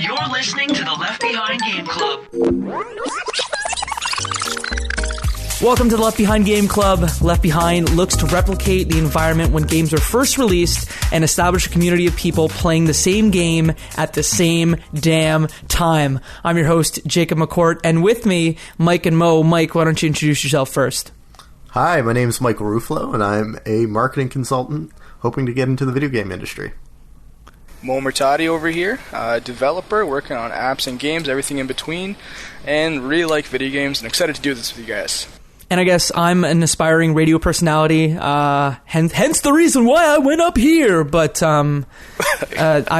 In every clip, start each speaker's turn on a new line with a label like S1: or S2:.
S1: You're listening to the Left Behind Game Club.
S2: Welcome to the Left Behind Game Club. Left Behind looks to replicate the environment when games are first released and establish a community of people playing the same game at the same damn time. I'm your host, Jacob McCourt, and with me, Mike and Mo. Mike, why don't you introduce yourself first?
S3: Hi, my name is Michael Ruffolo, and I'm a marketing consultant hoping to get into the video game industry.
S4: Mo Murtadi over here, developer, working on apps and games, everything in between, and really like video games and excited to do this with you guys.
S2: And I guess I'm an aspiring radio personality, hence the reason why I went up here. But I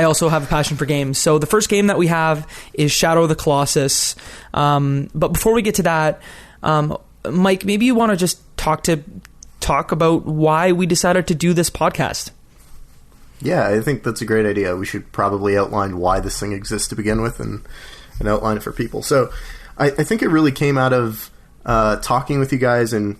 S2: also have a passion for games. So the first game that we have is Shadow of the Colossus. But before we get to that, Mike, maybe you want to just talk about why we decided to do this podcast.
S3: Yeah, I think that's a great idea. We should probably outline why this thing exists to begin with and outline it for people. So I think it really came out of talking with you guys and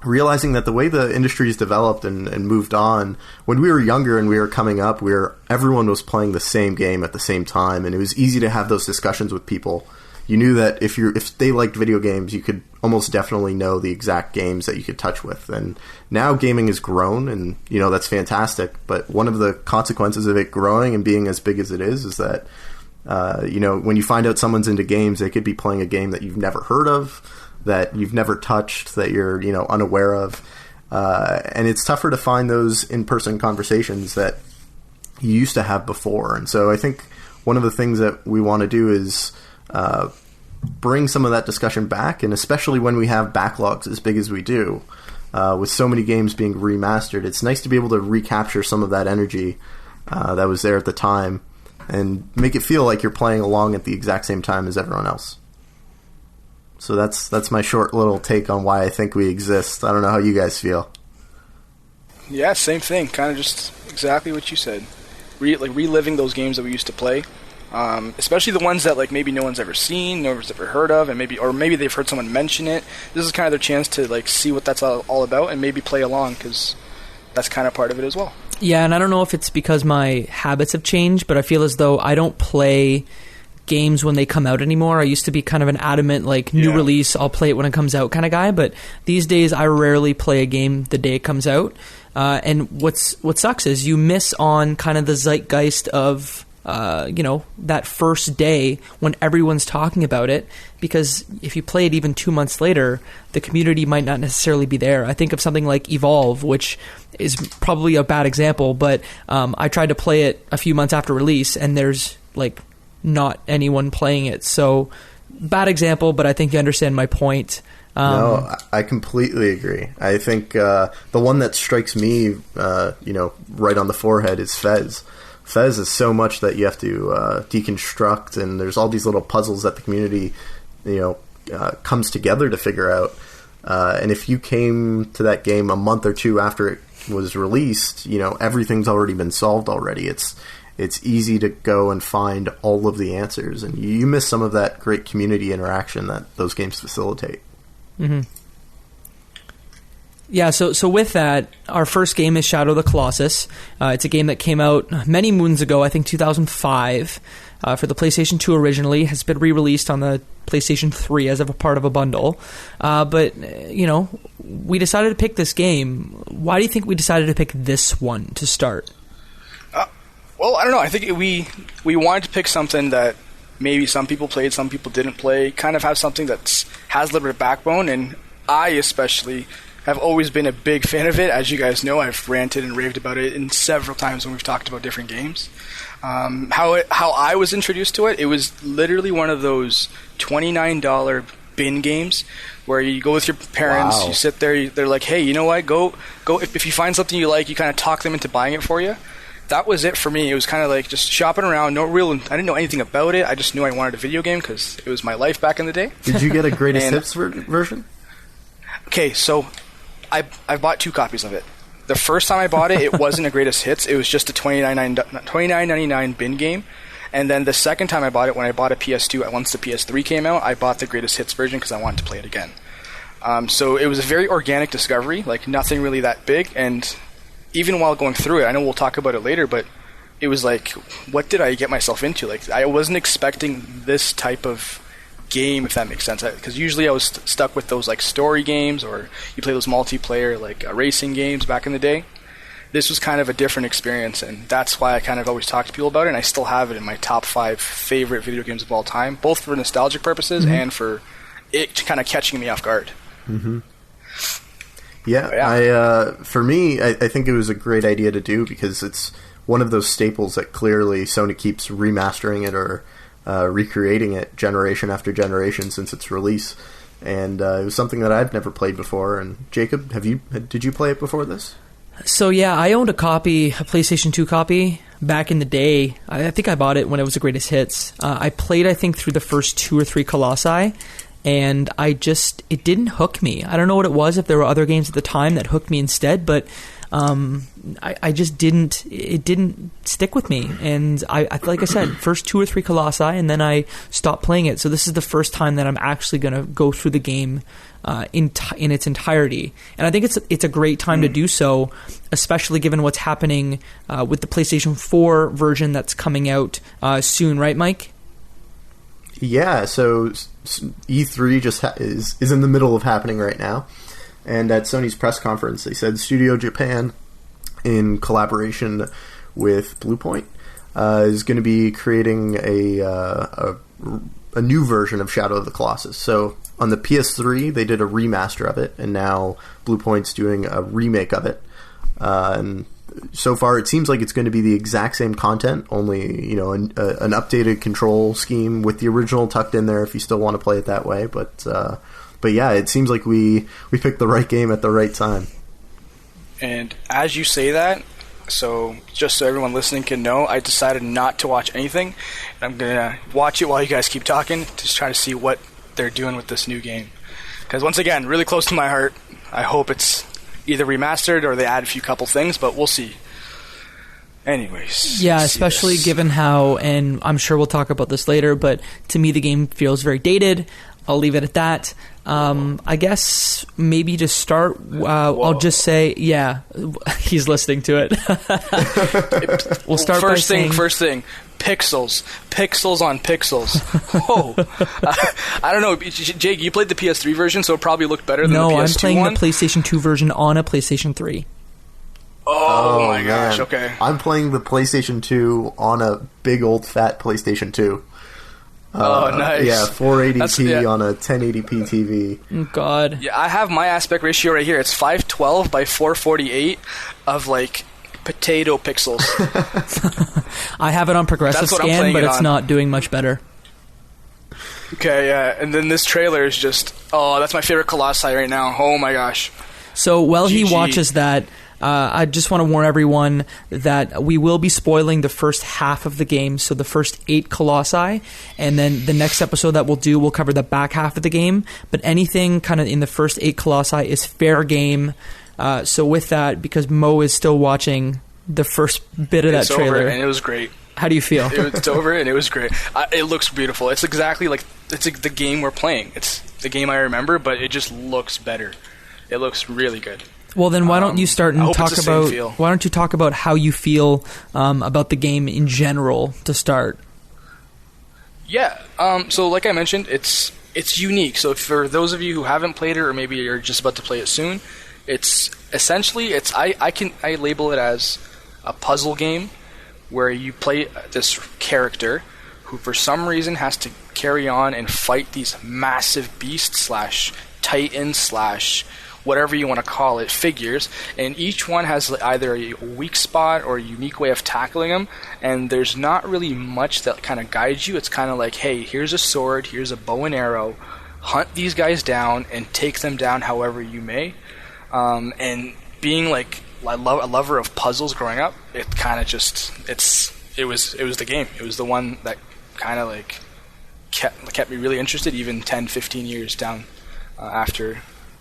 S3: realizing that the way the industry has developed and moved on, when we were younger and we were coming up, everyone was playing the same game at the same time, and it was easy to have those discussions with people. You knew that if they liked video games, you could almost definitely know the exact games that you could touch with. And now gaming has grown, and that's fantastic. But one of the consequences of it growing and being as big as it is that when you find out someone's into games, they could be playing a game that you've never heard of, that you've never touched, that you're unaware of, and it's tougher to find those in-person conversations that you used to have before. And so I think one of the things that we want to do is bring some of that discussion back, and especially when we have backlogs as big as we do, with so many games being remastered, it's nice to be able to recapture some of that energy that was there at the time and make it feel like you're playing along at the exact same time as everyone else. So that's my short little take on why I think we exist. I don't know how you guys feel.
S4: Yeah, same thing. Kind of just exactly what you said. Reliving those games that we used to play. Especially the ones that maybe no one's ever seen, no one's ever heard of, and maybe they've heard someone mention it. This is kind of their chance to see what that's all about and maybe play along, because that's kind of part of it as well.
S2: Yeah, and I don't know if it's because my habits have changed, but I feel as though I don't play games when they come out anymore. I used to be kind of an adamant new release, I'll play it when it comes out kind of guy, but these days I rarely play a game the day it comes out. And what sucks is you miss on kind of the zeitgeist of that first day when everyone's talking about it, because if you play it even 2 months later, the community might not necessarily be there. I think of something like Evolve, which is probably a bad example, but I tried to play it a few months after release, and there's not anyone playing it. So bad example, but I think you understand my point.
S3: No, I completely agree. I think the one that strikes me right on the forehead is Fez. Fez is so much that you have to deconstruct, and there's all these little puzzles that the community comes together to figure out. And if you came to that game a month or two after it was released, everything's already been solved already. It's easy to go and find all of the answers, and you miss some of that great community interaction that those games facilitate.
S2: Mm-hmm. Yeah, so with that, our first game is Shadow of the Colossus. It's a game that came out many moons ago, I think 2005, for the PlayStation 2 originally, has been re-released on the PlayStation 3 as a part of a bundle. But we decided to pick this game. Why do you think we decided to pick this one to start?
S4: Well, I don't know. I think we wanted to pick something that maybe some people played, some people didn't play, kind of have something that has a little bit of backbone, and I especially have always been a big fan of it. As you guys know, I've ranted and raved about it in several times when we've talked about different games. How I was introduced to it, it was literally one of those $29 bin games where you go with your parents,
S3: Wow.
S4: You sit there, they're like, hey, you know what, go if you find something you like, you kind of talk them into buying it for you. That was it for me. It was kind of just shopping around. I didn't know anything about it. I just knew I wanted a video game because it was my life back in the day.
S3: Did you get a greatest hits version?
S4: Okay, so I bought 2 copies of it. The first time I bought it, it wasn't a greatest hits. It was just a $29.99 bin game. And then the second time I bought it, when I bought a PS2, once the PS3 came out, I bought the greatest hits version because I wanted to play it again. So it was a very organic discovery, nothing really that big. And even while going through it, I know we'll talk about it later, but it was like, what did I get myself into? Like, I wasn't expecting this type of game, if that makes sense, because usually I was stuck with those like story games, or you play those multiplayer like racing games back in the day. This was kind of a different experience, and that's why I kind of always talk to people about it, and I still have it in my top 5 favorite video games of all time, both for nostalgic purposes and for it kind of catching me off guard.
S3: For me, I think it was a great idea to do, because it's one of those staples that clearly Sony keeps remastering it or recreating it generation after generation since its release, and it was something that I've never played before. And Jacob, did you play it before this?
S2: So yeah, I owned a PlayStation 2 copy back in the day. I think I bought it when it was the greatest hits. I played, I think, through the first 2 or 3 Colossi, and it didn't hook me. I don't know what it was, if there were other games at the time that hooked me instead, but I just didn't. It didn't stick with me, and I like I said, first 2 or 3 Colossi, and then I stopped playing it. So this is the first time that I'm actually going to go through the game in its entirety, and I think it's a great time to do so, especially given what's happening with the PlayStation 4 version that's coming out soon, right, Mike?
S3: Yeah. So E3 just is in the middle of happening right now. And at Sony's press conference, they said Studio Japan, in collaboration with Bluepoint, is going to be creating a new version of Shadow of the Colossus. So on the PS3, they did a remaster of it, and now Bluepoint's doing a remake of it. And so far, it seems like it's going to be the exact same content, only an updated control scheme with the original tucked in there if you still want to play it that way. But yeah, it seems like we picked the right game at the right time.
S4: And as you say that, so just so everyone listening can know, I decided not to watch anything. I'm going to watch it while you guys keep talking, to just try to see what they're doing with this new game. Because once again, really close to my heart. I hope it's either remastered or they add a few couple things, but we'll see. Anyways.
S2: Yeah, especially given how, and I'm sure we'll talk about this later, but to me the game feels very dated. I'll leave it at that. I guess maybe to start, I'll just say, yeah, he's listening to it. We'll start
S4: first thing, pixels on pixels. Oh, I don't know, Jake. You played the PS3 version, so it probably looked better than the PS2 one.
S2: No, I'm playing the PlayStation 2 version on a PlayStation 3.
S4: Oh my gosh! Okay,
S3: I'm playing the PlayStation 2 on a big old fat PlayStation 2.
S4: Nice.
S3: Yeah, 480p on a 1080p TV.
S2: Oh, God.
S4: Yeah, I have my aspect ratio right here. It's 512 by 448 of like potato pixels.
S2: I have it on progressive scan, but it's not doing much better.
S4: Okay, yeah, and then this trailer is just that's my favorite Colossi right now. Oh my gosh.
S2: So while he watches that, I just want to warn everyone that we will be spoiling the first half of the game, so the first 8 Colossi, and then the next episode that we'll do will cover the back half of the game, but anything kind of in the first 8 Colossi is fair game. So with that, because Mo is still watching the first bit of that trailer.
S4: Over, and it was great.
S2: How do you feel?
S4: It's over, and it was great. It looks beautiful. It's exactly like the game we're playing. It's the game I remember, but it just looks better. It looks really good.
S2: Well, then why don't you start and talk about? Why don't you talk about how you feel about the game in general to start?
S4: Yeah. So, like I mentioned, it's unique. So, for those of you who haven't played it, or maybe you're just about to play it soon, it's essentially I label it as a puzzle game where you play this character who, for some reason, has to carry on and fight these massive beasts / titans / whatever you want to call it, figures, and each one has either a weak spot or a unique way of tackling them, and there's not really much that kind of guides you. It's kind of like, hey, here's a sword, here's a bow and arrow, hunt these guys down and take them down however you may. And being like a lover of puzzles growing up, it kind of just it was the game. It was the one that kind of like kept me really interested, even 10-15 years down after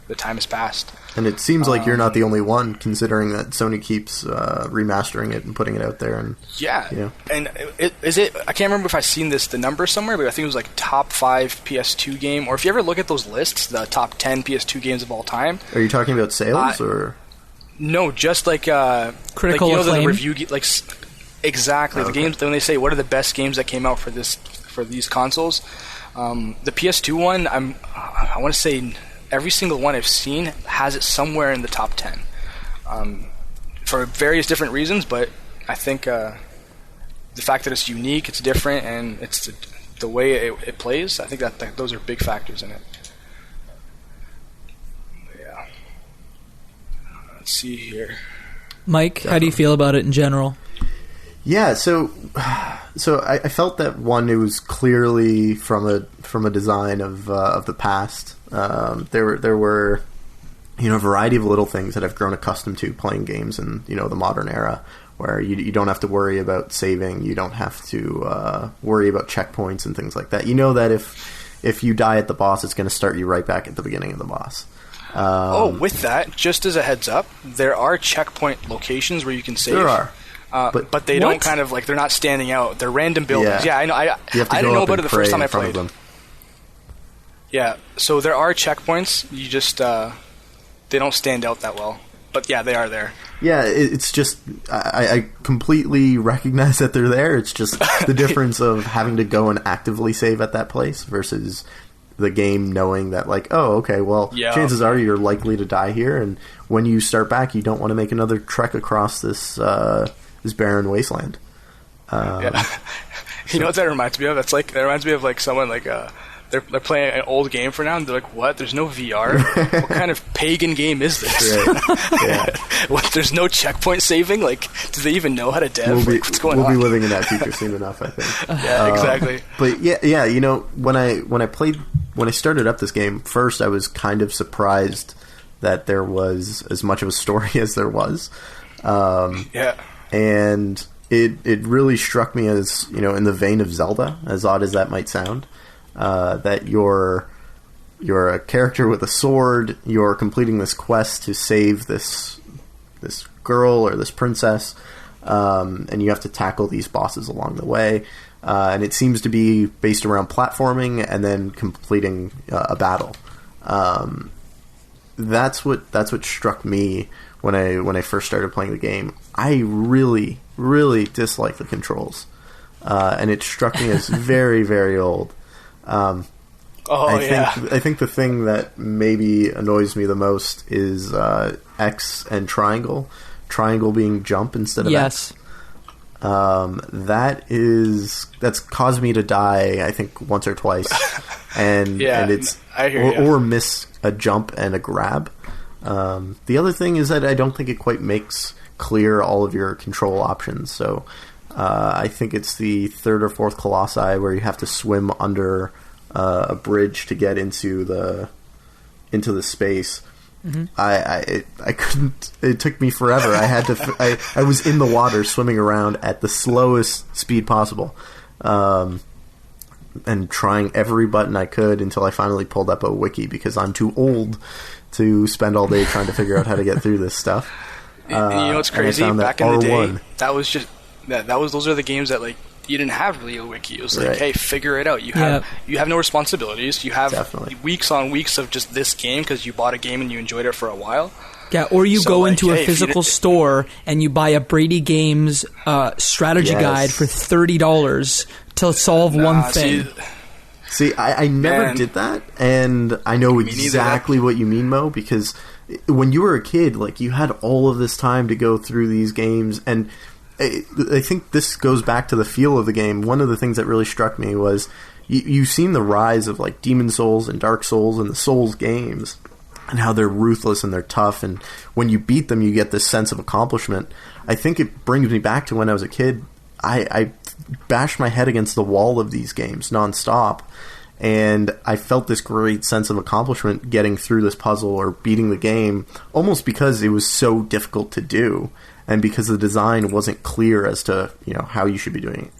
S4: the time has passed. And
S3: it seems like you're not the only one, considering that Sony keeps remastering it and putting it out there. And
S4: yeah. And I can't remember if I've seen the number somewhere, but I think it was like top 5 PS2 game, or if you ever look at those lists, the top 10 PS2 games of all time.
S3: Are you talking about sales or?
S4: No, just like
S2: critical acclaim.
S4: The review Exactly. The games, when they say what are the best games that came out for these consoles, the PS2 one, I want to say every single one I've seen has it somewhere in the top 10, for various different reasons. But I think the fact that it's unique, it's different, and it's the way it plays, I think that those are big factors in it. Yeah. Let's see here.
S2: Mike, how do you feel about it in general?
S3: Yeah, so I felt that one, it was clearly from a design of the past. There were a variety of little things that I've grown accustomed to playing games in the modern era, where you don't have to worry about saving, you don't have to worry about checkpoints and things like that. You know that if you die at the boss, it's going to start you right back at the beginning of the boss.
S4: With that, just as a heads up, there are checkpoint locations where you can save.
S3: There are.
S4: But they don't kind of they're not standing out. They're random buildings. Yeah, I know. I didn't know about it the first time I played. Yeah, so there are checkpoints. You just they don't stand out that well. But yeah, they are there.
S3: Yeah, it's just I completely recognize that they're there. It's just the difference of having to go and actively save at that place versus the game knowing that chances are you're likely to die here, and when you start back, you don't want to make another trek across this barren wasteland.
S4: You know what that reminds me of? That reminds me of someone they're playing an old game for now, and they're like, "What? There's no VR? What kind of pagan game is this?
S3: Right. Yeah.
S4: What? There's no checkpoint saving? Do they even know how to dev? What's going on?"
S3: We'll be living in that future soon enough, I think.
S4: Yeah, exactly.
S3: But yeah, when I started up this game, first I was kind of surprised that there was as much of a story as there was. And it really struck me as, in the vein of Zelda, as odd as that might sound, that you're a character with a sword, you're completing this quest to save this girl or this princess, and you have to tackle these bosses along the way. And it seems to be based around platforming and then completing a battle. That's what struck me when I first started playing the game. I really, really dislike the controls, and it struck me as very, very old. I think the thing that maybe annoys me the most is X and triangle. Triangle being jump instead of X. That's caused me to die, I think, once or twice, and it's or miss a jump and a grab. The other thing is that I don't think it quite makes clear all of your control options. So I think it's the third or fourth Colossi where you have to swim under a bridge to get into the space. Mm-hmm. I couldn't. It took me forever. I had to. I was in the water swimming around at the slowest speed possible, and trying every button I could until I finally pulled up a wiki because I'm too old to spend all day trying to figure out how to get through this stuff.
S4: You know what's crazy? Back in the day, that was just those are the games that you didn't have really a wiki. It was hey, figure it out. You have no responsibilities. You have weeks on weeks of just this game because you bought a game and you enjoyed it for a while.
S2: Yeah, or you go into a physical store and you buy a Brady Games strategy guide for $30 to solve one thing.
S3: See, I never did that, and I know exactly what you mean, Mo, because when you were a kid, you had all of this time to go through these games, and I think this goes back to the feel of the game. One of the things that really struck me was you've seen the rise of Demon Souls and Dark Souls and the Souls games and how they're ruthless and they're tough, and when you beat them you get this sense of accomplishment. I think it brings me back to when I was a kid. I bashed my head against the wall of these games nonstop, and I felt this great sense of accomplishment getting through this puzzle or beating the game, almost because it was so difficult to do. And because the design wasn't clear as to how you should be doing it.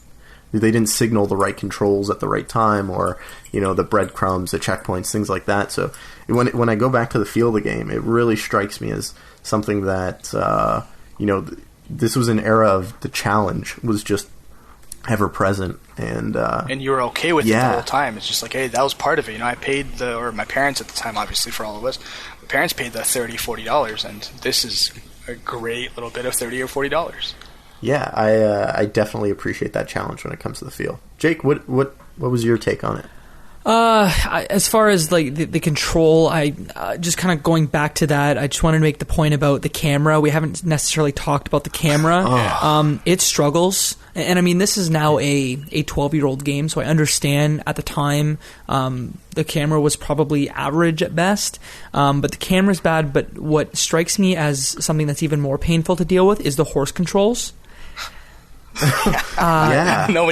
S3: They didn't signal the right controls at the right time, or the breadcrumbs, the checkpoints, things like that. So when I go back to the feel of the game, it really strikes me as something that this was an era of the challenge was just ever present, and
S4: you were okay with it the whole time. It's just hey, that was part of it. I paid my parents at the time, obviously for all of us. My parents paid the $30-$40, and this is a great little bit of $30 or $40.
S3: Yeah, I definitely appreciate that challenge when it comes to the feel. Jake, what was your take on it?
S2: As far as like the control, I just kind of going back to that. I just wanted to make the point about the camera. We haven't necessarily talked about the camera. It struggles, and I mean this is now a 12-year-old game, so I understand at the time the camera was probably average at best, but the camera's bad. But what strikes me as something that's even more painful to deal with is the horse controls.
S3: Yeah.
S4: No,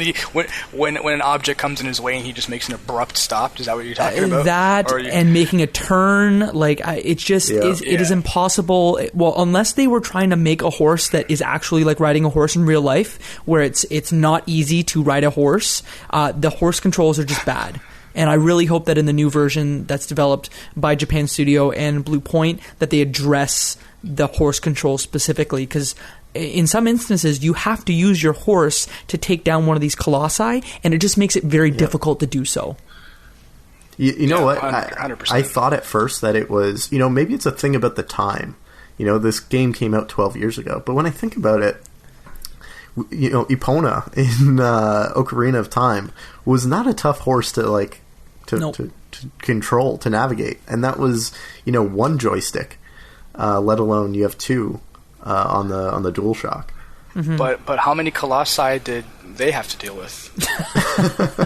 S4: when an object comes in his way and he just makes an abrupt stop. Is that what you're talking about?
S2: That and making a turn, like it is impossible. Well, unless they were trying to make a horse that is actually like riding a horse in real life, where it's not easy to ride a horse. The horse controls are just bad. And I really hope that in the new version that's developed by Japan Studio and Blue Point that they address the horse control specifically, because in some instances you have to use your horse to take down one of these colossi, and it just makes it very difficult to do so.
S3: You know what?
S4: 100%.
S3: I thought at first that it was, maybe it's a thing about the time. This game came out 12 years ago, but when I think about it, Epona in Ocarina of Time was not a tough horse to to control, to navigate, and that was one joystick, let alone you have two on the DualShock.
S2: Mm-hmm.
S4: But how many colossi did they have to deal with?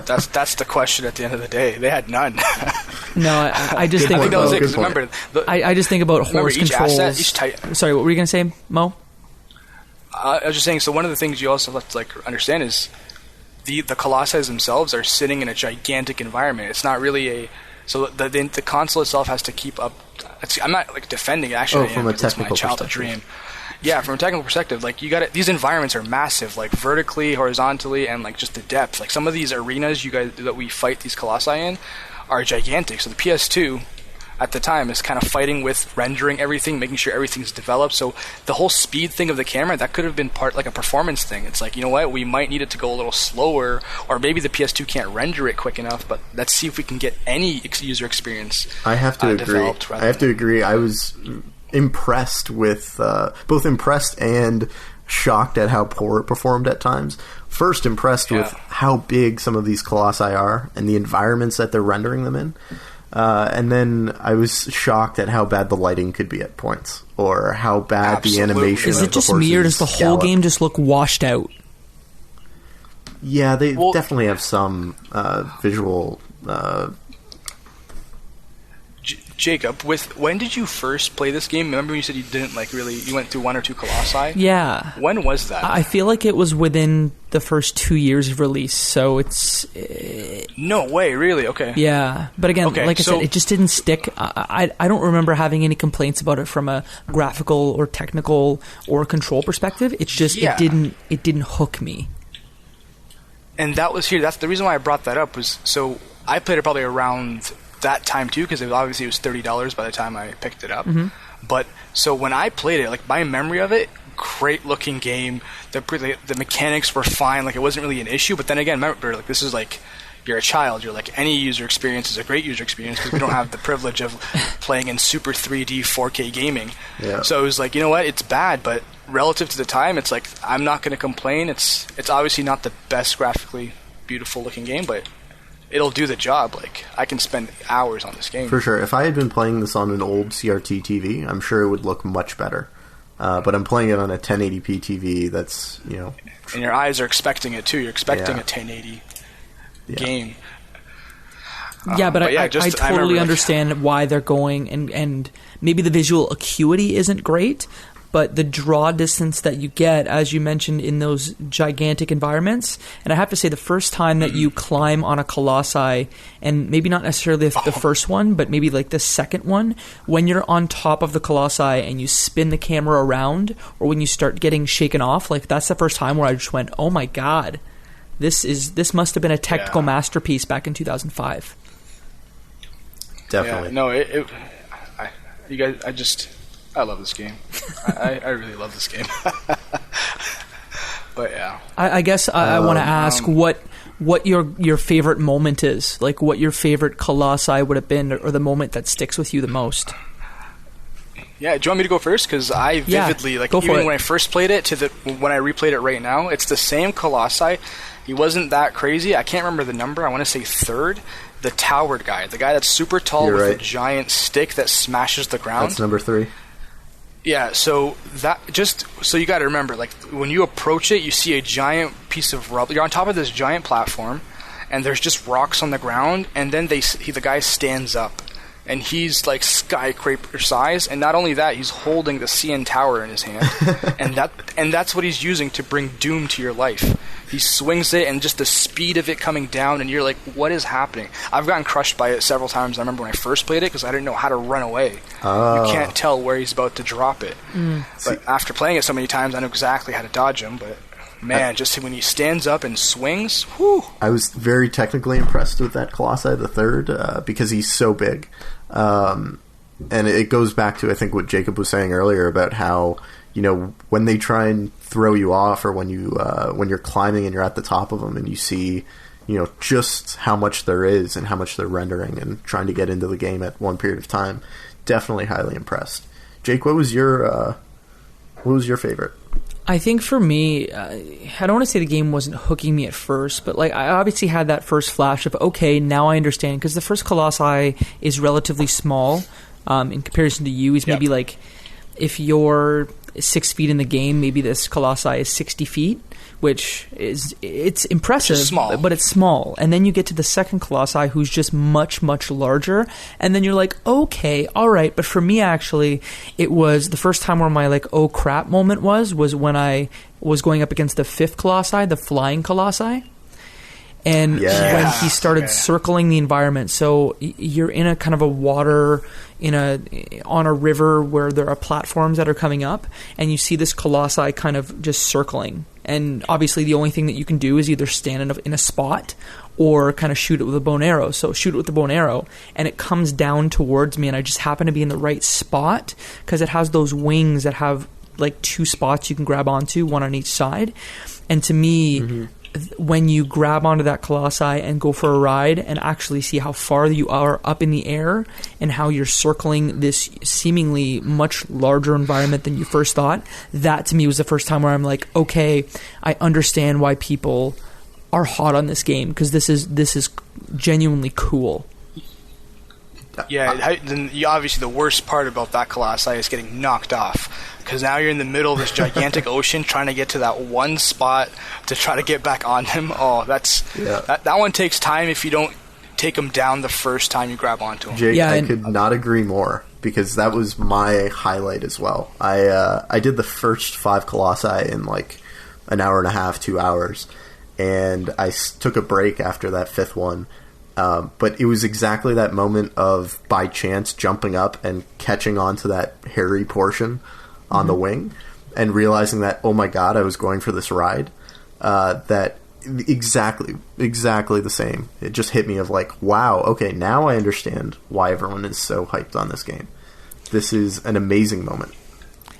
S4: That's the question at the end of the day. They had none.
S2: No, I just think about.
S4: Remember,
S2: I just think about horse controls. Sorry, what were you going to say, Mo?
S4: I was just saying. So one of the things you also have to understand is the colossi themselves are sitting in a gigantic environment. It's not really the console itself has to keep up. I'm not defending it. Actually,
S3: from a technical
S4: my childhood dream. Yeah, from a technical perspective, you got these environments are massive, vertically, horizontally, and just the depth. Some of these arenas that we fight these colossi in are gigantic. So the PS2 at the time is kind of fighting with rendering everything, making sure everything's developed. So the whole speed thing of the camera, that could have been part a performance thing. It's you know what, we might need it to go a little slower, or maybe the PS2 can't render it quick enough, but let's see if we can get any user experience.
S3: I have to agree. I was impressed with both impressed and shocked at how poor it performed at times. First, impressed with how big some of these colossi are and the environments that they're rendering them in. And then I was shocked at how bad the lighting could be at points, or how bad the animation of the horses. Is it
S2: just me, or does the whole game just look washed out?
S3: Yeah, they definitely have some visual...
S4: Jacob, when did you first play this game? Remember you said you didn't you went through one or two colossi?
S2: Yeah.
S4: When was that?
S2: I feel like it was within the first 2 years of release, so it's...
S4: No way, really? Okay.
S2: Yeah, but again, I said, it just didn't stick. I don't remember having any complaints about it from a graphical or technical or control perspective. It's just, it didn't hook me.
S4: And that's the reason why I brought that up was, so I played it probably around that time too, because obviously it was $30 by the time I picked it up. Mm-hmm. But so when I played it, my memory of it, great looking game. The mechanics were fine. It wasn't really an issue. But then again, remember, this is you're a child. You're any user experience is a great user experience, because we don't have the privilege of playing in super 3D 4K gaming. Yeah. So it was you know what, it's bad, but relative to the time, it's I'm not going to complain. It's obviously not the best graphically beautiful looking game, but it'll do the job. I can spend hours on this game. For
S3: sure. If I had been playing this on an old CRT TV, I'm sure it would look much better. But I'm playing it on a 1080p TV that's,
S4: And your eyes are expecting it, too. You're expecting a 1080 game.
S2: But I totally understand why they're going, and maybe the visual acuity isn't great, but the draw distance that you get, as you mentioned, in those gigantic environments. And I have to say, the first time that you climb on a colossi, and maybe not necessarily the first one, but maybe the second one, when you're on top of the colossi and you spin the camera around, or when you start getting shaken off, that's the first time where I just went, oh my god, this must have been a technical masterpiece back in 2005.
S3: Definitely.
S4: You guys, I love this game. I really love this game. But yeah,
S2: I guess I want to ask what your favorite moment is, what your favorite colossi would have been, or the moment that sticks with you the most.
S4: Yeah, do you want me to go first? Because I vividly, even when I first played it to when I replayed it right now, it's the same Colossi. He wasn't that crazy. I can't remember the number. I want to say third. The towered guy. The guy that's super tall with a giant stick that smashes the ground.
S3: That's number 3.
S4: Yeah, so you got to remember, like, when you approach it, you see a giant piece of rubble. You're on top of this giant platform, and there's just rocks on the ground, and then the guy stands up. And he's like skyscraper size, and not only that, he's holding the CN Tower in his hand, and that's what he's using to bring doom to your life. He swings it, and just the speed of it coming down, and you're like, "What is happening?" I've gotten crushed by it several times. I remember when I first played it because I didn't know how to run away. Oh. You can't tell where he's about to drop it. But after playing it so many times, I know exactly how to dodge him. But man, just when he stands up and swings, whew.
S3: I was very technically impressed with that Colossi the Third because he's so big. And it goes back to, I think, what Jacob was saying earlier about how, when they try and throw you off, or when you're climbing and you're at the top of them and you see, just how much there is and how much they're rendering and trying to get into the game at one period of time, definitely highly impressed. Jake, what was your favorite?
S2: I think for me, I don't want to say the game wasn't hooking me at first, but I obviously had that first flash of, okay, now I understand, because the first Colossi is relatively small in comparison to you. He's maybe if you're 6 feet in the game, maybe this Colossi is 60 feet, which it's impressive,
S4: small.
S2: But it's small. And then you get to the second Colossi, who's just much, much larger, and then you're like, okay, all right. But for me, actually, it was the first time where my oh crap moment was when I was going up against the fifth Colossi, the flying Colossi. And when he started circling the environment, so you're in a kind of a water, on a river where there are platforms that are coming up, and you see this Colossi kind of just circling. And obviously the only thing that you can do is either stand in a spot or kind of shoot it with a bow and arrow. So shoot it with the bow and arrow, and it comes down towards me, and I just happen to be in the right spot because it has those wings that have 2 spots you can grab onto, one on each side. And to me, when you grab onto that Colossi and go for a ride and actually see how far you are up in the air and how you're circling this seemingly much larger environment than you first thought, that to me was the first time where I'm like, okay, I understand why people are hot on this game, because this is genuinely cool.
S4: Yeah, then obviously the worst part about that Colossi is getting knocked off, because now you're in the middle of this gigantic ocean trying to get to that one spot to try to get back on him. Oh, that one takes time if you don't take him down the first time you grab onto him.
S3: Jake, I could not agree more, because that was my highlight as well. I did the first 5 Colossi in an hour and a half, 2 hours, and I took a break after that 5th one. But it was exactly that moment of, by chance, jumping up and catching onto that hairy portion on the wing and realizing that, oh my god, I was going for this ride. That exactly the same. It just hit me of wow, okay, now I understand why everyone is so hyped on this game. This is an amazing moment.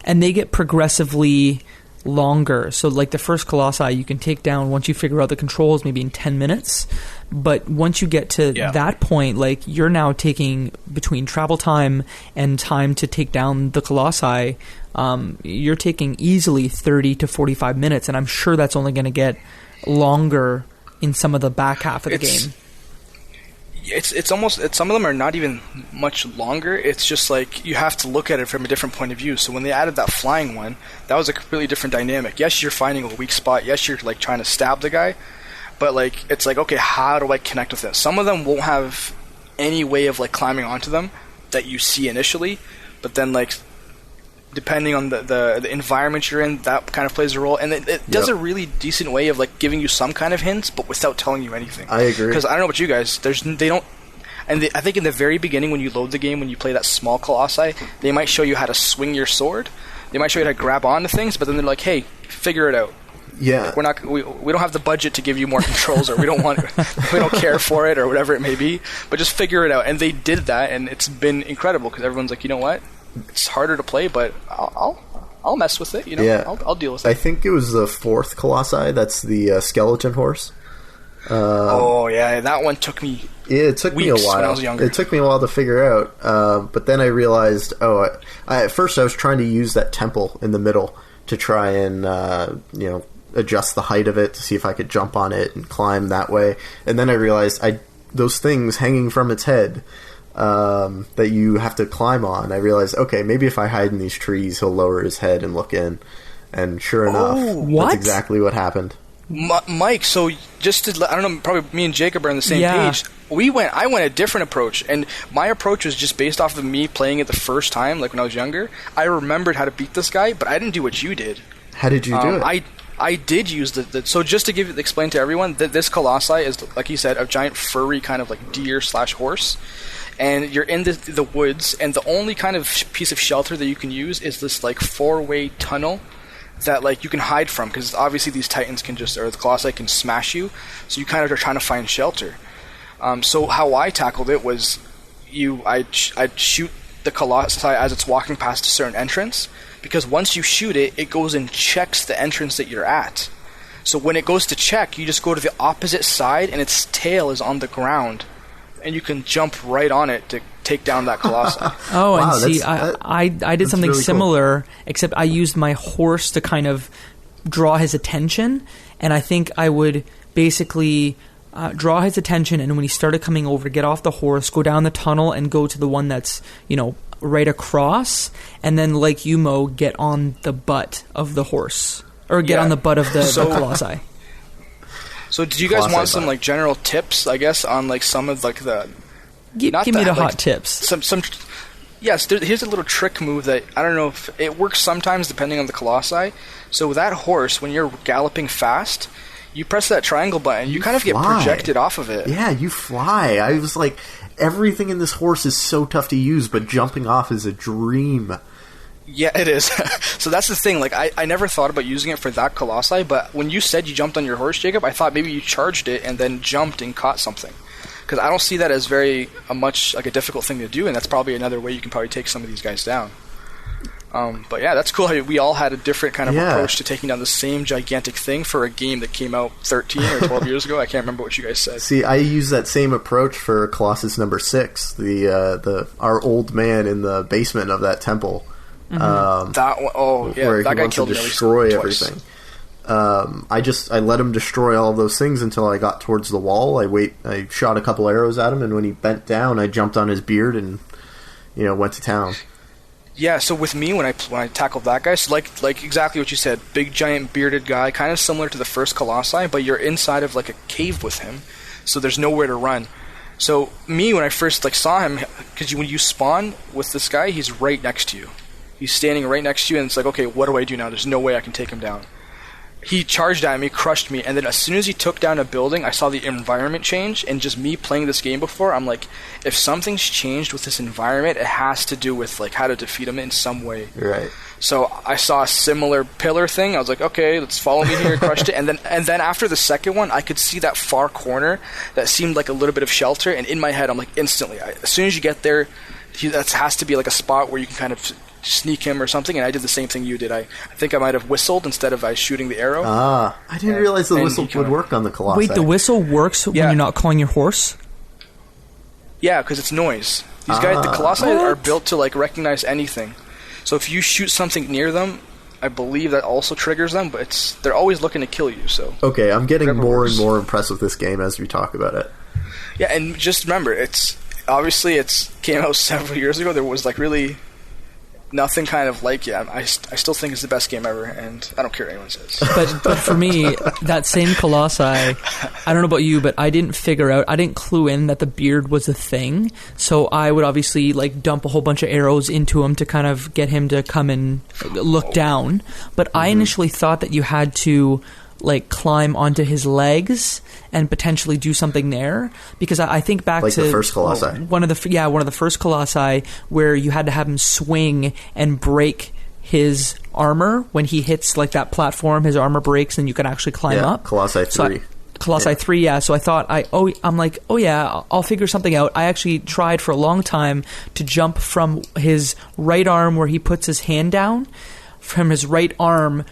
S2: And they get progressively longer. So the first Colossi you can take down once you figure out the controls maybe in 10 minutes. But once you get to that point, you're now taking, between travel time and time to take down the Colossi, you're taking easily 30 to 45 minutes, and I'm sure that's only going to get longer in some of the back half of the game.
S4: It's almost, some of them are not even much longer. It's just you have to look at it from a different point of view. So when they added that flying one, that was a completely different dynamic. Yes, you're finding a weak spot. Yes, you're trying to stab the guy. But it's okay, how do I connect with it? Some of them won't have any way of climbing onto them that you see initially, but then depending on the environment you're in, that kind of plays a role, and it does a really decent way of giving you some kind of hints, but without telling you anything.
S3: I agree,
S4: because I don't know about you guys. They don't, and I think in the very beginning when you load the game, when you play that small Colossi, they might show you how to swing your sword. They might show you how to grab onto things, but then they're hey, figure it out.
S3: Yeah,
S4: we don't have the budget to give you more controls, or we don't care for it, or whatever it may be. But just figure it out, and they did that, and it's been incredible because everyone's you know what, it's harder to play, but I'll mess with it. I'll deal with it.
S3: I think it was the 4th Colossi. That's the skeleton horse.
S4: Yeah, that one took me.
S3: Yeah, it took me a while.
S4: When I was younger.
S3: It took me a while to figure out, but then I realized. At first I was trying to use that temple in the middle to try and adjust the height of it to see if I could jump on it and climb that way. And then I realized those things hanging from its head that you have to climb on. I realized, okay, maybe if I hide in these trees, he'll lower his head and look in. And sure enough, that's exactly what happened.
S4: Mike, so just to, I don't know, probably me and Jacob are on the same page. I went a different approach, and my approach was just based off of me playing it the first time, like when I was younger. I remembered how to beat this guy, but I didn't do what you did.
S3: How did you do it?
S4: I did use so just to explain to everyone that this Colossi is, like he said, a giant furry kind of like deer/horse, and you're in the woods, and the only kind of piece of shelter that you can use is this like 4-way tunnel that like you can hide from, because obviously these titans or the Colossi can smash you, so you kind of are trying to find shelter. So how I tackled it was I'd shoot the Colossi as it's walking past a certain entrance, because once you shoot it, it goes and checks the entrance that you're at. So when it goes to check, you just go to the opposite side, and its tail is on the ground, and you can jump right on it to take down that Colossi.
S2: Oh, wow, and see, I did something really similar, cool. Except I used my horse to kind of draw his attention, and I think I would basically draw his attention, and when he started coming over, get off the horse, go down the tunnel, and go to the one that's, right across, and then, like you, Mo, get on the butt of the horse, or get on the butt of the Colossi. So
S4: do you guys want some like general tips, I guess, on like some of like the...
S2: Give me the hot tips.
S4: Some yes, here's a little trick move that I don't know if it works sometimes depending on the Colossi. So with that horse, when you're galloping fast, you press that triangle button, you kind of get projected off of it.
S3: Yeah, you fly. I was like, everything in this horse is so tough to use, but jumping off is a dream.
S4: Yeah, it is. So that's the thing. Like, I never thought about using it for that Colossi, but when you said you jumped on your horse, Jacob, I thought maybe you charged it and then jumped and caught something. Because I don't see that as much like a difficult thing to do, and that's probably another way you can probably take some of these guys down. But yeah, that's cool how we all had a different kind of approach to taking down the same gigantic thing for a game that came out 13 or 12 years ago. I can't remember what you guys said.
S3: See, I use that same approach for Colossus number 6, our old man in the basement of that temple.
S4: Mm-hmm.
S3: Where
S4: that
S3: he wants to destroy everything. I let him destroy all of those things until I got towards the wall. I shot a couple arrows at him, and when he bent down, I jumped on his beard and went to town.
S4: Yeah, so with me, when I tackled that guy, so like exactly what you said, big giant bearded guy, kind of similar to the first Colossi, but you're inside of like a cave with him, so there's nowhere to run. So me, when I first saw him, because when you spawn with this guy, he's right next to you. He's standing right next to you, and it's like, okay, what do I do now? There's no way I can take him down. He charged at me, crushed me, and then as soon as he took down a building, I saw the environment change, and just me playing this game before, I'm like, if something's changed with this environment, it has to do with like how to defeat him in some way.
S3: Right.
S4: So I saw a similar pillar thing. I was like, okay, let's follow me here. Crushed it, and then after the second one, I could see that far corner that seemed like a little bit of shelter, and in my head, I'm like, instantly, as soon as you get there, that has to be like a spot where you can kind of sneak him or something, and I did the same thing you did. I think I might have whistled instead of shooting the arrow.
S3: I didn't realize the whistle would work on the Colossi.
S2: Wait, the whistle works when you're not calling your horse?
S4: Yeah, because it's noise. These guys, the Colossi are built to like recognize anything. So if you shoot something near them, I believe that also triggers them, but they're always looking to kill you. So
S3: okay, I'm getting more and more impressed with this game as we talk about it.
S4: Yeah, and just remember, it's came out several years ago. There was like really nothing kind of like it. I still think it's the best game ever, and I don't care what anyone says.
S2: But for me, that same Colossi, I don't know about you, but I didn't clue in that the beard was a thing. So I would obviously like dump a whole bunch of arrows into him to kind of get him to come and look down. But I initially thought that you had to like climb onto his legs and potentially do something there, because I think back
S3: like
S2: to
S3: the first Colossi.
S2: One of the first Colossi where you had to have him swing and break his armor when he hits like that platform. His armor breaks and you can actually climb up.
S3: Colossi 3.
S2: Colossi 3, yeah. So I thought I'm like, oh yeah, I'll figure something out. I actually tried for a long time to jump from his right arm where he puts his hand down, from his right arm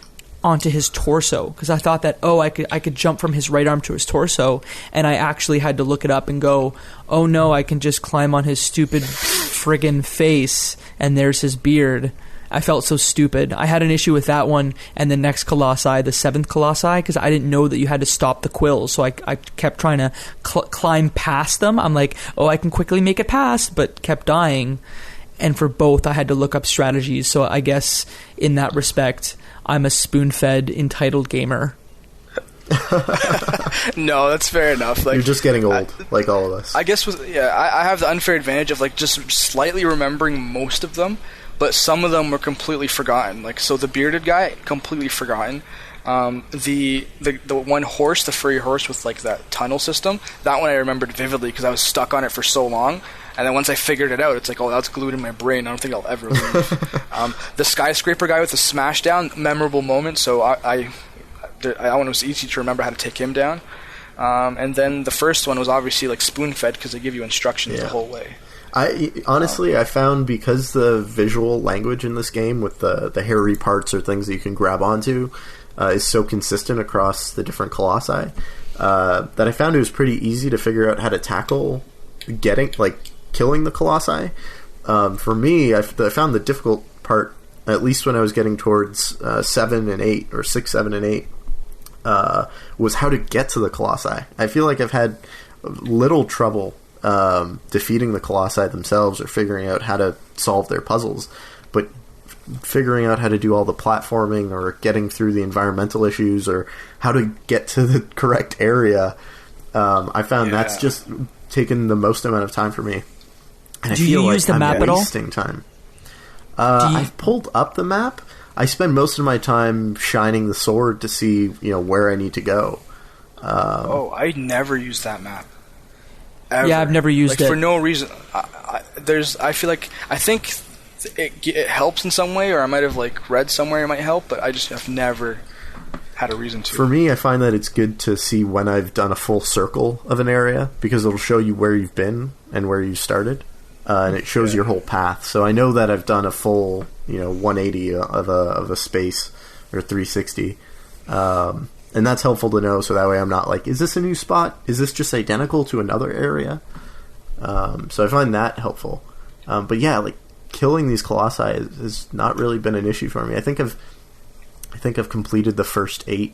S2: onto his torso because I thought that I could jump from his right arm to his torso, and I actually had to look it up and go, oh no, I can just climb on his stupid friggin' face, and there's his beard. I felt so stupid. I had an issue with that one and the next Colossi, the 7th Colossi, because I didn't know that you had to stop the quills, so I kept trying to climb past them. I'm like, oh, I can quickly make it past, but kept dying. And for both, I had to look up strategies, so I guess in that respect, I'm a spoon-fed, entitled gamer.
S4: No, that's fair enough. Like,
S3: you're just getting old, like all of us.
S4: I guess I have the unfair advantage of like just slightly remembering most of them, but some of them were completely forgotten. Like, so the bearded guy, completely forgotten. The one horse, the furry horse with like that tunnel system, that one I remembered vividly because I was stuck on it for so long. And then once I figured it out, it's like, oh, that's glued in my brain. I don't think I'll ever leave. The skyscraper guy with the smash down, memorable moment. So I want it was easy to remember how to take him down. And then the first one was obviously like spoon-fed because they give you instructions the whole way.
S3: I found because the visual language in this game with the hairy parts or things that you can grab onto is so consistent across the different Colossi that I found it was pretty easy to figure out how to tackle killing the Colossi. For me, I found the difficult part, at least when I was getting towards 7 and 8, or 6, 7, and 8, was how to get to the Colossi. I feel like I've had little trouble defeating the Colossi themselves or figuring out how to solve their puzzles, but figuring out how to do all the platforming or getting through the environmental issues or how to get to the correct area, I found that's just taken the most amount of time for me. And
S2: do you use the map at all?
S3: Wasting time. I've pulled up the map. I spend most of my time shining the sword to see, where I need to go.
S4: I never use that map. Ever.
S2: Yeah, I've never used it
S4: for no reason. I think it helps in some way, or I might have read somewhere it might help, but I just have never had a reason to.
S3: For me, I find that it's good to see when I've done a full circle of an area because it'll show you where you've been and where you started. And it shows your whole path. So I know that I've done a full, 180 of a space or 360, and that's helpful to know. So that way I'm not like, is this a new spot? Is this just identical to another area? So I find that helpful. But yeah, killing these colossi has not really been an issue for me. I think I've completed the first 8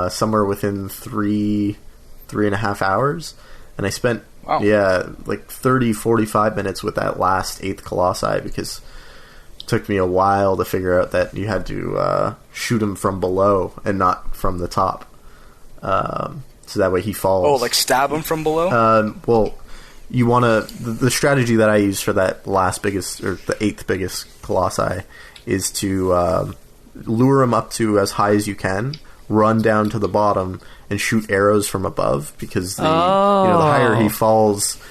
S3: somewhere within 3.5 hours, and I spent. Wow. Yeah, 30, 45 minutes with that last 8th Colossi because it took me a while to figure out that you had to shoot him from below and not from the top. So that way he falls.
S4: Oh, stab him from below?
S3: Well, you want to... The strategy that I use for that last biggest, or the 8th biggest Colossi is to lure him up to as high as you can, run down to the bottom, and shoot arrows from above because the higher he falls,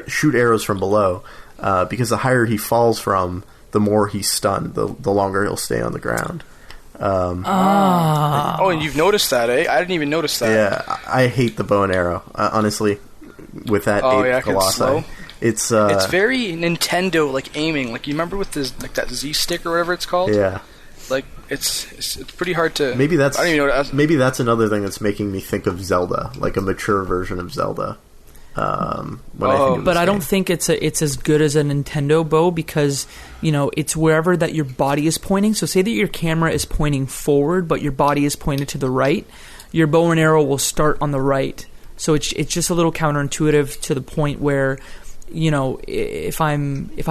S3: shoot arrows from below because the higher he falls from, the more he's stunned, the longer he'll stay on the ground.
S4: And you've noticed that, eh? I didn't even notice that.
S3: Yeah, I hate the bow and arrow, honestly. With that 8th Colossi, it's
S4: very Nintendo aiming. You remember with this that Z stick or whatever it's called?
S3: Yeah.
S4: It's pretty hard to.
S3: Maybe that's.
S4: I don't even know.
S3: Maybe that's another thing that's making me think of Zelda, like a mature version of Zelda.
S2: I don't think it's as good as a Nintendo bow because it's wherever that your body is pointing. So say that your camera is pointing forward, but your body is pointed to the right. Your bow and arrow will start on the right. So it's just a little counterintuitive to the point where. If I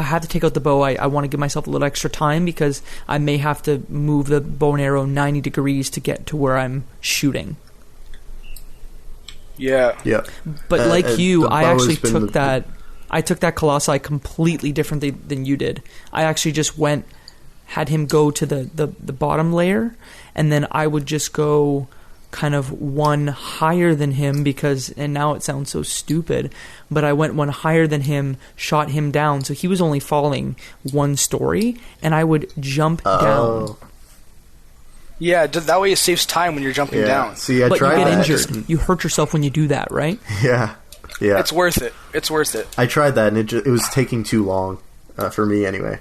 S2: have to take out the bow, I want to give myself a little extra time because I may have to move the bow and arrow 90 degrees to get to where I'm shooting.
S4: Yeah.
S3: Yeah.
S2: But I actually took that Colossi completely differently than you did. I actually just had him go to the bottom layer, and then I would just go kind of one higher than him and now it sounds so stupid, but I went one higher than him, shot him down, so he was only falling 1 story, and I would jump down.
S4: Yeah, that way it saves time when you're jumping down.
S3: See,
S2: but you get injured. You hurt yourself when you do that, right?
S3: Yeah.
S4: It's worth it.
S3: I tried that, and it was taking too long for me anyway,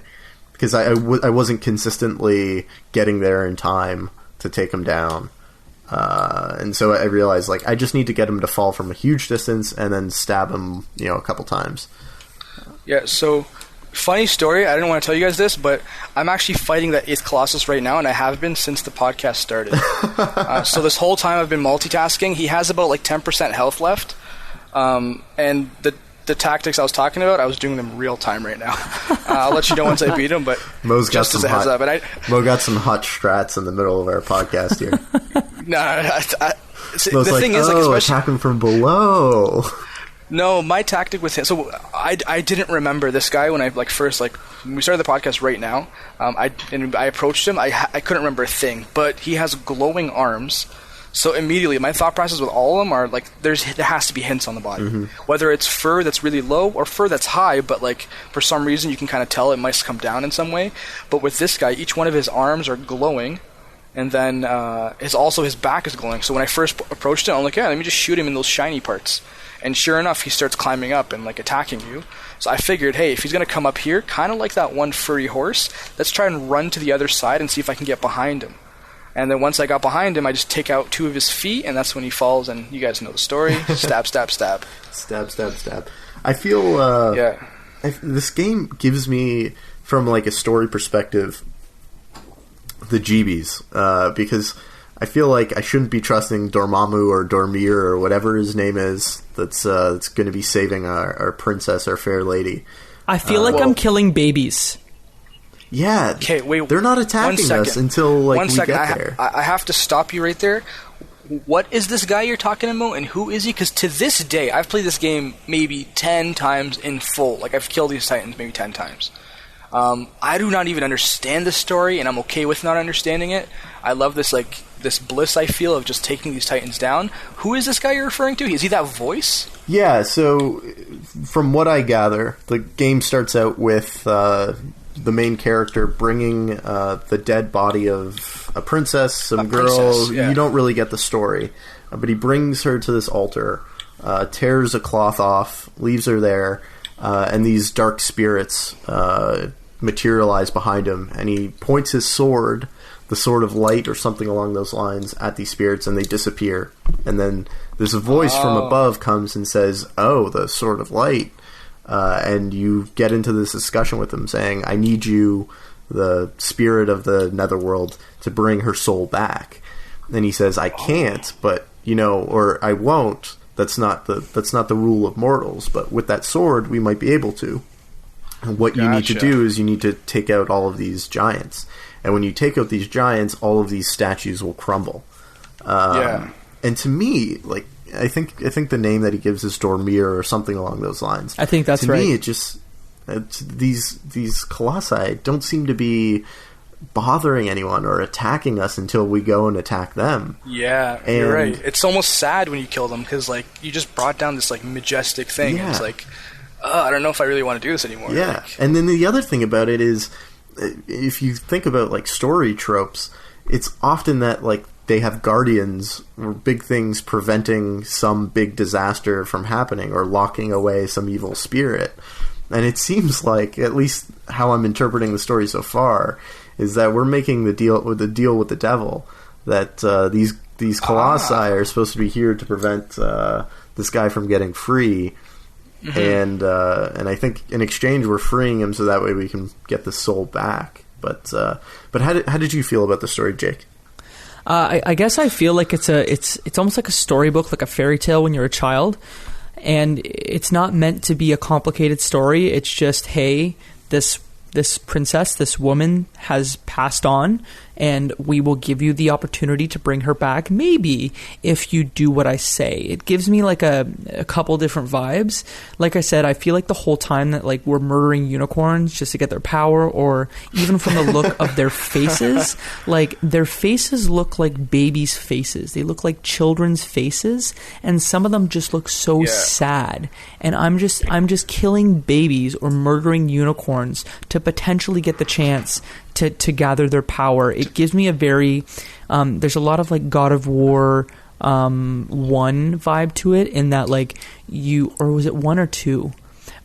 S3: because I wasn't consistently getting there in time to take him down. And so I realized, like, I just need to get him to fall from a huge distance and then stab him, a couple times.
S4: Yeah, so, funny story, I didn't want to tell you guys this, but I'm actually fighting that 8th Colossus right now, and I have been since the podcast started. So this whole time I've been multitasking. He has about, 10% health left, and the tactics I was talking about, I was doing them real time right now. I'll let you know once I beat him, but
S3: Mo's got
S4: just as a heads up.
S3: Mo got some hot strats in the middle of our podcast here.
S4: The thing is, especially
S3: attack him from below.
S4: No, my tactic with him. So I didn't remember this guy when I first when we started the podcast right now. I approached him. I couldn't remember a thing, but he has glowing arms. So immediately, my thought process with all of them are there has to be hints on the body, whether it's fur that's really low or fur that's high, but for some reason you can kind of tell it might come down in some way. But with this guy, each one of his arms are glowing, and then his back is glowing. So when I first approached him, I'm like, yeah, let me just shoot him in those shiny parts. And sure enough, he starts climbing up and attacking you. So I figured, hey, if he's going to come up here, kind of like that one furry horse, let's try and run to the other side and see if I can get behind him. And then once I got behind him, I just take out 2 of his feet, and that's when he falls, and you guys know the story. Stab, stab, stab.
S3: Stab, stab, stab. I feel this game gives me, from a story perspective, the jeebies, because I feel like I shouldn't be trusting Dormammu or Dormir or whatever his name is that's going to be saving our princess, our fair lady.
S2: I feel like I'm killing babies.
S3: Yeah.
S4: Okay, wait.
S3: They're not attacking us until we get there.
S4: I have to stop you right there. What is this guy you're talking about, and who is he? Because to this day, I've played this game maybe 10 times in full. I've killed these titans maybe 10 times. I do not even understand the story, and I'm okay with not understanding it. I love this this bliss I feel of just taking these titans down. Who is this guy you're referring to? Is he that voice?
S3: Yeah, so from what I gather, the game starts out with the main character bringing the dead body of a princess, some girl. Yeah. You don't really get the story, but he brings her to this altar, tears a cloth off, leaves her there, and these dark spirits materialize behind him, and he points his sword, the sword of light or something along those lines, at these spirits, and they disappear. And then there's a voice from above comes and says, "Oh, the sword of light." And you get into this discussion with him saying, I need you, the spirit of the netherworld, to bring her soul back. And he says, I can't, but, or I won't. That's not the rule of mortals. But with that sword, we might be able to. And what you need to do is you need to take out all of these giants. And when you take out these giants, all of these statues will crumble. And to me, I think the name that he gives is Dormir or something along those lines.
S2: I think that's
S3: right.
S2: To
S3: me, it just these colossi don't seem to be bothering anyone or attacking us until we go and attack them.
S4: Yeah, and you're right. It's almost sad when you kill them because you just brought down this majestic thing. Yeah. And it's I don't know if I really want to do this anymore.
S3: Yeah, and then the other thing about it is, if you think about story tropes, it's often that they have guardians or big things preventing some big disaster from happening or locking away some evil spirit. And it seems like, at least how I'm interpreting the story so far, is that we're making the deal with the devil, that these colossi are supposed to be here to prevent this guy from getting free. Mm-hmm. And I think in exchange we're freeing him so that way we can get the soul back. But how did you feel about the story, Jake?
S2: I guess I feel like it's almost like a storybook, like a fairy tale when you're a child, and it's not meant to be a complicated story. It's just, hey, this princess, this woman has passed on, and we will give you the opportunity to bring her back, maybe, if you do what I say. It gives me a couple different vibes. Like I said, I feel like the whole time that we're murdering unicorns just to get their power, or even from the look of their faces, their faces look like babies' faces. They look like children's faces, and some of them just look so sad. And I'm just killing babies or murdering unicorns to potentially get the chance to gather their power. It gives me a very there's a lot of God of War 1 vibe to it, in that or was it 1 or 2?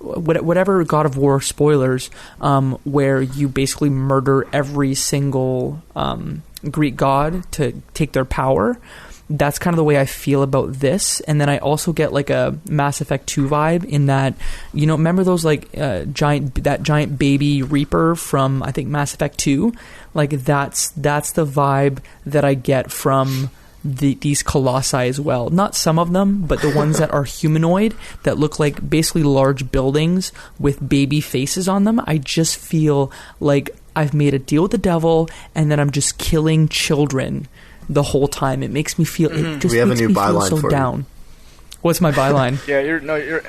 S2: Whatever God of War spoilers, where you basically murder every single Greek god to take their power. That's kind of the way I feel about this. And then I also get like a Mass Effect 2 vibe in that, you know, remember those like giant baby Reaper from, I think, Mass Effect 2? Like that's the vibe that I get from these Colossi as well. Not some of them, but the ones that are humanoid, that look like basically large buildings with baby faces on them. I just feel like I've made a deal with the devil and then I'm just killing children the whole time. It makes me feel, it just
S3: we have
S2: makes
S3: a new
S2: me feel
S3: byline
S2: so
S3: for
S2: down.
S3: you.
S2: What's my byline?
S4: Yeah, you're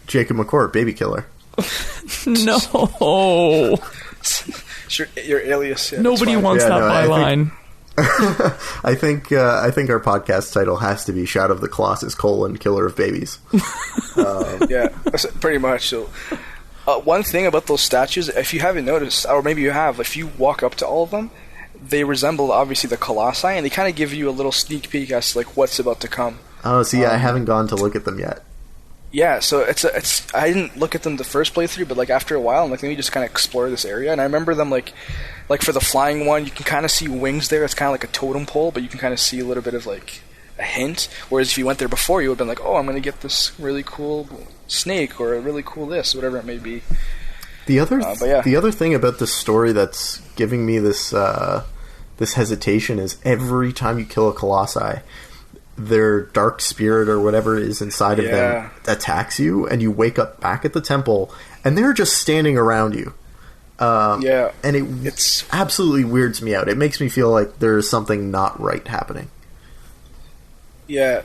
S3: Jacob McCourt, baby killer.
S2: No.
S4: it's your alias. Yeah,
S2: Nobody wants that byline.
S3: I think our podcast title has to be "Shout of the Colossus: Killer of Babies."
S4: Yeah, that's pretty much. So, one thing about those statues, if you haven't noticed, or maybe you have, if you walk up to all of them, they resemble obviously the Colossi, and they kind of give you a little sneak peek as to like what's about to come.
S3: Oh, see, I haven't gone to look at them yet.
S4: Yeah, so it's I didn't look at them the first playthrough, but like after a while, I'm like, let me just kind of explore this area. And I remember them like for the flying one, you can kind of see wings there. It's kind of like a totem pole, but you can kind of see a little bit of like a hint. Whereas if you went there before, you would have been like, oh, I'm going to get this really cool snake or a really cool this, whatever it may be.
S3: The other thing about this story that's giving me this this hesitation is every time you kill a Colossi, their dark spirit or whatever is inside of them attacks you, and you wake up back at the temple, and they're just standing around you. And it's absolutely weirds me out. It makes me feel like there's something not right happening. Yeah.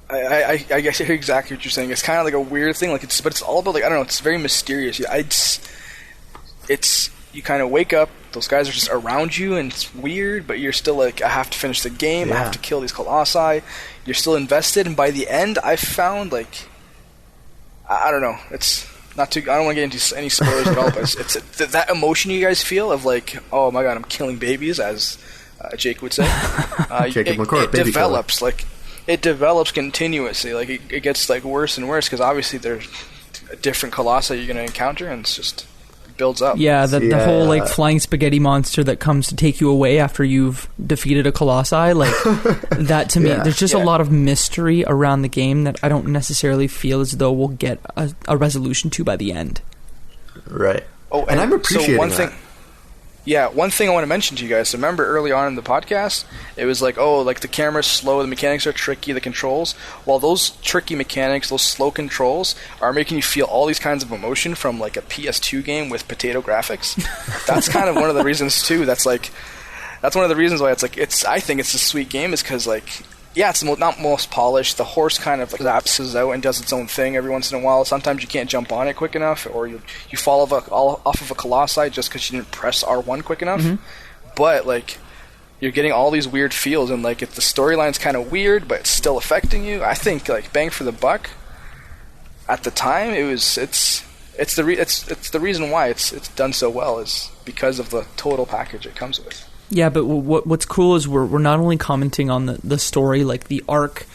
S4: I hear exactly what you're saying. It's kind of like a weird thing, but it's all about like, I don't know. It's very mysterious. It's you kind of wake up, those guys are just around you, and it's weird. But you're still like, I have to finish the game. I have to kill these Colossi. You're still invested, and by the end, I found like, I don't know. It's not too. I don't want to get into any spoilers at all. But it's that emotion you guys feel of like, oh my god, I'm killing babies, as Jake would say.
S3: Jacob McCourt, baby
S4: develops
S3: killer.
S4: like. It develops continuously. Like it gets like worse and worse because obviously there's different Colossi you're going to encounter, and it's just it builds up.
S2: Yeah, the whole like flying spaghetti monster that comes to take you away after you've defeated a Colossi, like that to me, there's just a lot of mystery around the game that I don't necessarily feel as though we'll get a resolution to by the end.
S3: Right. Oh, and I'm appreciating that.
S4: Yeah, one thing I want to mention to you guys. So remember early on in the podcast, it was like, oh, like the camera's slow, the mechanics are tricky, the controls. Well, those tricky mechanics, those slow controls, are making you feel all these kinds of emotion from like a PS2 game with potato graphics. That's kind of one of the reasons too. That's one of the reasons why I think it's a sweet game, is because like, yeah, it's not most polished. The horse kind of like lapses out and does its own thing every once in a while. Sometimes you can't jump on it quick enough, or you fall off of a Colossi just because you didn't press R1 quick enough. Mm-hmm. But like, you're getting all these weird feels, and like, if the storyline's kind of weird, but it's still affecting you. I think like bang for the buck. At the time, it's the reason why it's done so well is because of the total package it comes with.
S2: Yeah, but what's cool is we're not only commenting on the story, like the arc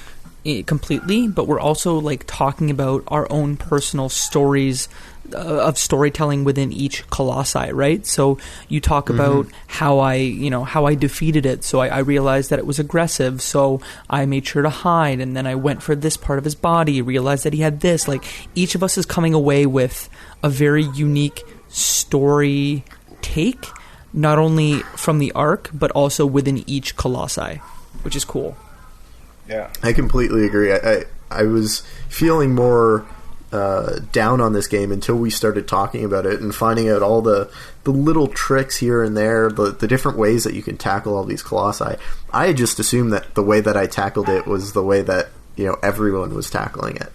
S2: completely, but we're also like talking about our own personal stories of storytelling within each Colossi, right? So you talk about how I defeated it. So I realized that it was aggressive, so I made sure to hide, and then I went for this part of his body, realized that he had this. Like, each of us is coming away with a very unique story take, not only from the arc, but also within each Colossi, which is cool.
S4: Yeah,
S3: I completely agree. I was feeling more down on this game until we started talking about it and finding out all the little tricks here and there, the different ways that you can tackle all these Colossi. I had just assumed that the way that I tackled it was the way that everyone was tackling it.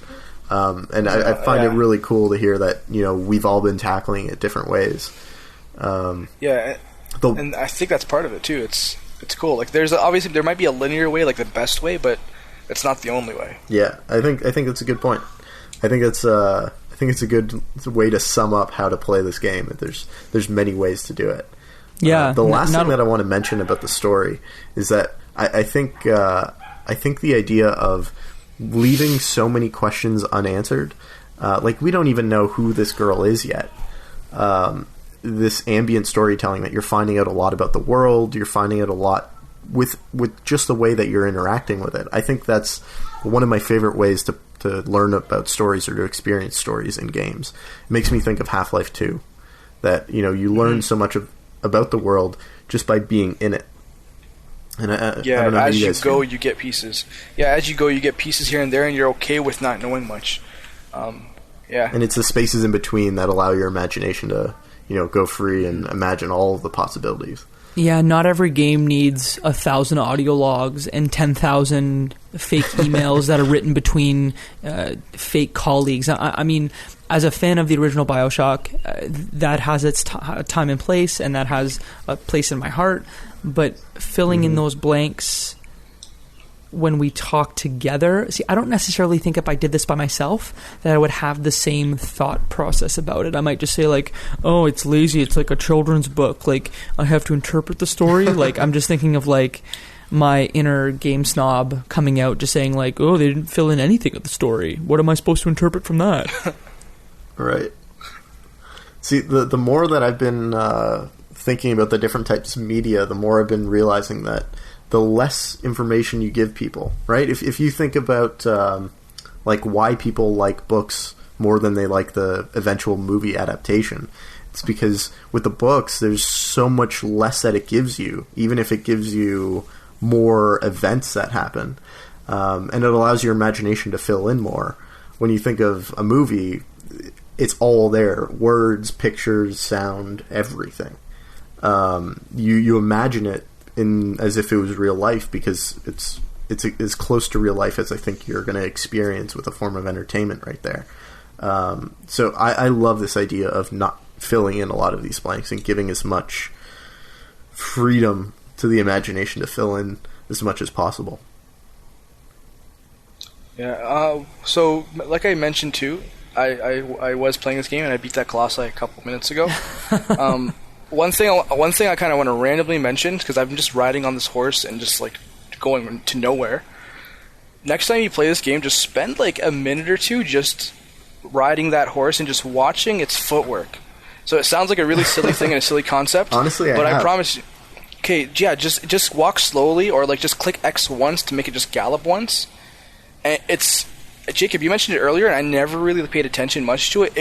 S3: And I find it really cool to hear that we've all been tackling it different ways.
S4: And I think that's part of it too. It's cool. Like, there's obviously there might be a linear way, like the best way, but it's not the only way.
S3: Yeah, I think that's a good point. I think it's a good way to sum up how to play this game. There's many ways to do it.
S2: Yeah.
S3: The last thing that I want to mention about the story is that I think the idea of leaving so many questions unanswered, like we don't even know who this girl is yet. this ambient storytelling that you're finding out a lot about the world. You're finding out a lot with just the way that you're interacting with it. I think that's one of my favorite ways to learn about stories or to experience stories in games. It makes me think of Half-Life 2, that you learn so much about the world just by being in it. And I don't know
S4: as you go, you get pieces. Yeah, as you go, you get pieces here and there, and you're okay with not knowing much. And
S3: it's the spaces in between that allow your imagination to go free and imagine all of the possibilities.
S2: Yeah, not every game needs 1,000 audio logs and 10,000 fake emails that are written between fake colleagues. I mean, as a fan of the original BioShock, that has its time and place, and that has a place in my heart. But filling in those blanks when we talk together, see, I don't necessarily think if I did this by myself that I would have the same thought process about it. I might just say like, oh, it's lazy, it's like a children's book, like I have to interpret the story. Like I'm just thinking of like my inner game snob coming out just saying like, oh, they didn't fill in anything of the story, what am I supposed to interpret from that?
S3: Right. See, the more that I've been thinking about the different types of media, the more I've been realizing that the less information you give people, right? If you think about like why people like books more than they like the eventual movie adaptation, it's because with the books, there's so much less that it gives you, even if it gives you more events that happen. And it allows your imagination to fill in more. When you think of a movie, it's all there. Words, pictures, sound, everything. You imagine it as if it was real life, because it's as close to real life as I think you're going to experience with a form of entertainment right there. So I love this idea of not filling in a lot of these blanks and giving as much freedom to the imagination to fill in as much as possible.
S4: Yeah. So like I mentioned too, I was playing this game and I beat that Colossi a couple minutes ago. One thing I kind of want to randomly mention, because I'm just riding on this horse and just like going to nowhere. Next time you play this game, just spend like a minute or two just riding that horse and just watching its footwork. So it sounds like a really silly thing and a silly concept.
S3: Honestly,
S4: I promise you. Okay, yeah, just walk slowly, or like just click X once to make it just gallop once. And it's Jacob, you mentioned it earlier, and I never really paid attention much to it.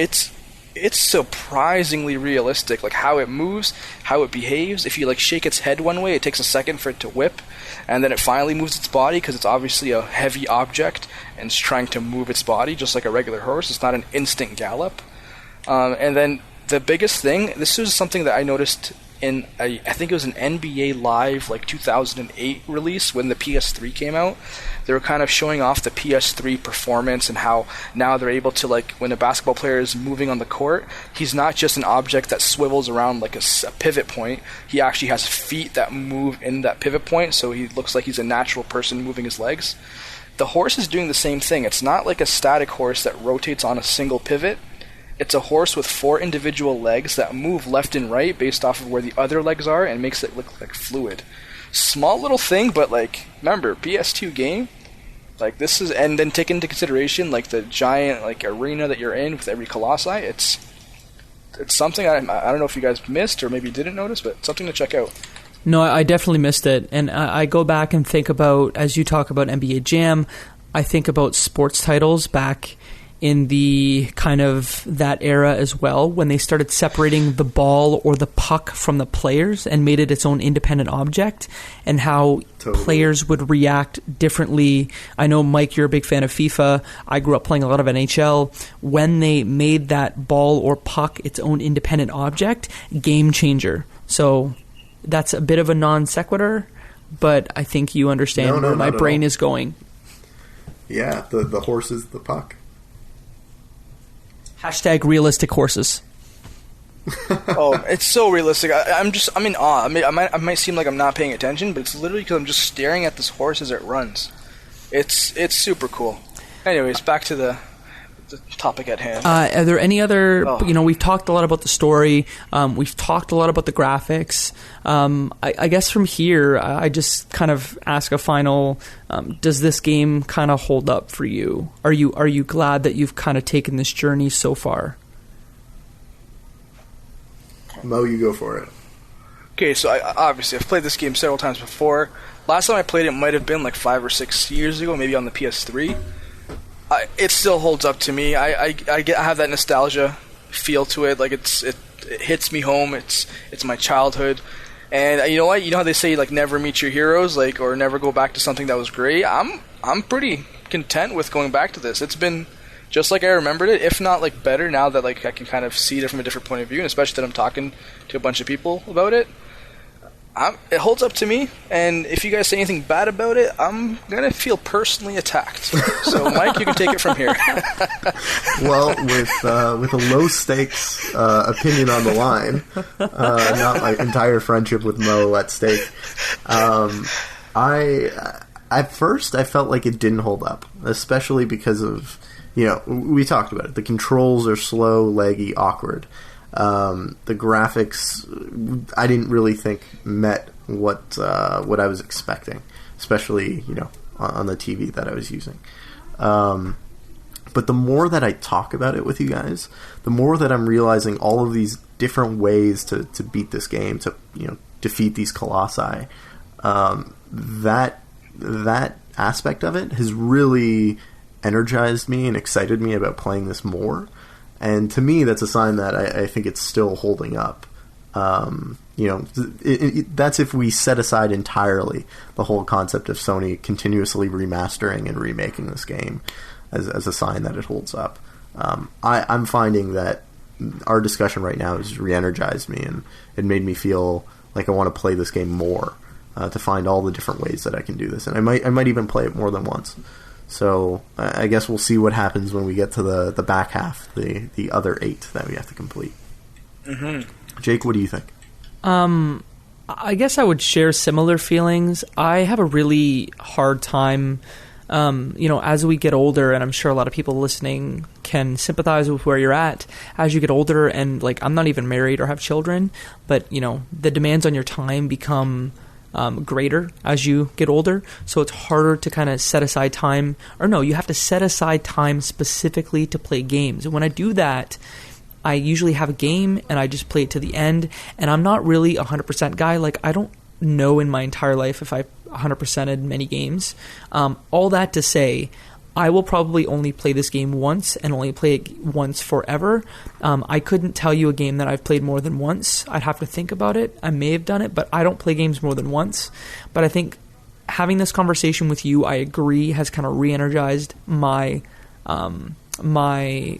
S4: It's surprisingly realistic, like how it moves, how it behaves. If you like shake its head one way, it takes a second for it to whip, and then it finally moves its body because it's obviously a heavy object and it's trying to move its body just like a regular horse. It's not an instant gallop. And then the biggest thing, this was something that I noticed in I think it was an NBA Live like 2008 release when the PS3 came out. They were kind of showing off the PS3 performance and how now they're able to, like, when a basketball player is moving on the court, he's not just an object that swivels around like a pivot point. He actually has feet that move in that pivot point, so he looks like he's a natural person moving his legs. The horse is doing the same thing. It's not like a static horse that rotates on a single pivot. It's a horse with 4 individual legs that move left and right based off of where the other legs are, and makes it look like fluid. Small little thing, but like, remember, PS2 game, like this is, and then take into consideration like the giant like arena that you're in with every Colossi. It's something I don't know if you guys missed or maybe didn't notice, but something to check out.
S2: No, I definitely missed it, and I go back and think about, as you talk about NBA Jam, I think about sports titles back in the kind of that era as well, when they started separating the ball or the puck from the players and made it its own independent object, and how players would react differently. I know, Mike, you're a big fan of FIFA. I grew up playing a lot of NHL. When they made that ball or puck its own independent object, game changer. So that's a bit of a non sequitur, but I think you understand where my brain is going.
S3: Yeah, the horse is the puck.
S2: Hashtag realistic horses.
S4: Oh, it's so realistic. I'm in awe. I might seem like I'm not paying attention, but it's literally because I'm just staring at this horse as it runs. It's super cool. Anyways, back to the topic at hand.
S2: Are there any other... we've talked a lot about the story. We've talked a lot about the graphics. I guess from here, I just kind of ask a final... does this game kind of hold up for you? Are you glad that you've kind of taken this journey so far?
S3: Mo, you go for it.
S4: Okay, so obviously I've played this game several times before. Last time I played it might have been like 5 or 6 years ago, maybe on the PS3. It still holds up to me. I have that nostalgia feel to it. Like it hits me home. It's my childhood. And you know what? You know how they say like never meet your heroes, like, or never go back to something that was great. I'm pretty content with going back to this. It's been just like I remembered it, if not like better now that like I can kind of see it from a different point of view, and especially that I'm talking to a bunch of people about it. It holds up to me, and if you guys say anything bad about it, I'm going to feel personally attacked. So, Mike, you can take it from here.
S3: Well, with a low-stakes opinion on the line, not my entire friendship with Mo at stake, at first I felt like it didn't hold up, especially because of, we talked about it. The controls are slow, laggy, awkward. The graphics, I didn't really think met what I was expecting, especially on the TV that I was using. But the more that I talk about it with you guys, the more that I'm realizing all of these different ways to beat this game, to defeat these colossi. That aspect of it has really energized me and excited me about playing this more. And to me, that's a sign that I think it's still holding up. That's if we set aside entirely the whole concept of Sony continuously remastering and remaking this game as a sign that it holds up. I'm finding that our discussion right now has re-energized me, and it made me feel like I want to play this game more, to find all the different ways that I can do this. And I might even play it more than once. So I guess we'll see what happens when we get to the back half, the other 8 that we have to complete.
S4: Mm-hmm.
S3: Jake, what do you think?
S2: I guess I would share similar feelings. I have a really hard time, as we get older, and I'm sure a lot of people listening can sympathize with where you're at. As you get older, and like I'm not even married or have children, but the demands on your time become greater as you get older, so it's harder to kind of set aside time, or no, you have to set aside time specifically to play games. And when I do that, I usually have a game and I just play it to the end, and I'm not really a 100% guy. Like, I don't know in my entire life if I 100%ed many games. All that to say, I will probably only play this game once, and only play it once forever. I couldn't tell you a game that I've played more than once. I'd have to think about it. I may have done it, but I don't play games more than once. But I think having this conversation with you, I agree, has kind of re-energized my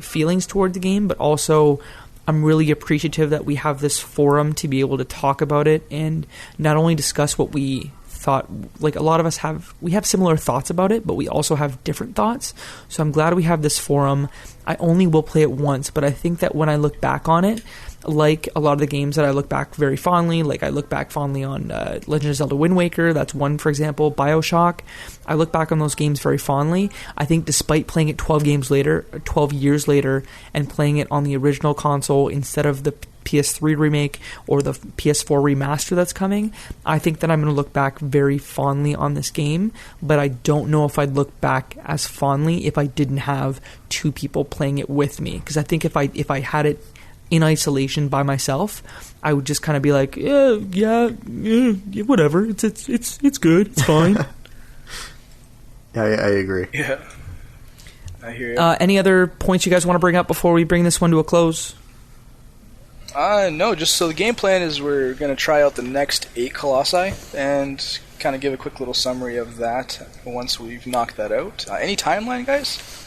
S2: feelings toward the game. But also, I'm really appreciative that we have this forum to be able to talk about it and not only discuss what we thought. Like, a lot of us have similar thoughts about it, but we also have different thoughts. So I'm glad we have this forum. I only will play it once, but I think that when I look back on it, like a lot of the games that I look back very fondly, like I look back fondly on Legend of Zelda Wind Waker, that's one, for example, BioShock. I look back on those games very fondly. I think despite playing it 12 years later, and playing it on the original console instead of the PS3 remake or the PS4 remaster that's coming, I think that I'm going to look back very fondly on this game, but I don't know if I'd look back as fondly if I didn't have 2 people playing it with me. Because I think if I had it in isolation by myself, I would just kind of be like, yeah, whatever. It's good. It's fine.
S3: I agree.
S4: Yeah, I hear you.
S2: Any other points you guys want to bring up before we bring this one to a close?
S4: No, just so the game plan is we're going to try out the next 8 Colossi and kind of give a quick little summary of that once we've knocked that out. Any timeline, guys?